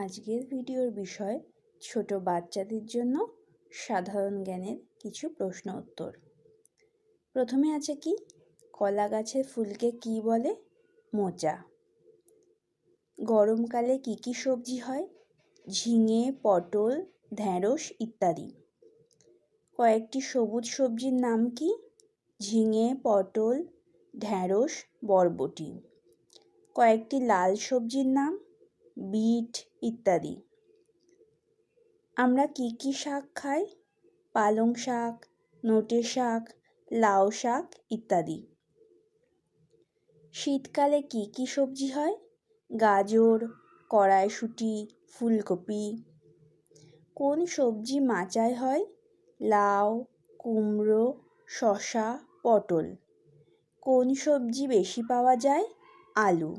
আজকের ভিডিওর বিষয় ছোট বাচ্চাদের জন্য সাধারণ জ্ঞানের কিছু প্রশ্ন উত্তর। প্রথমে আছে কি, কলা গাছের ফুলকে কি বলে? মোচা। গরমকালে কি কি সবজি হয়? ঝিঙে, পটল, ঢেঁড়স ইত্যাদি। কয়েকটি সবুজ সবজির নাম কি? ঝিঙে, পটল, ঢেঁড়স, বরবটি। কয়েকটি লাল সবজির নাম? বিট ইত্যাদি। আমরা কি কি শাক খাই? পালং শাক, নোটে শাক, লাউ শাক ইত্যাদি। শীতকালে কি কি সবজি হয়? গাজর, কড়াইশুঁটি, ফুলকপি। কোন সবজি মাচায় হয়? লাউ, কুমড়ো, শসা, পটল। কোন সবজি বেশি পাওয়া যায়? আলু।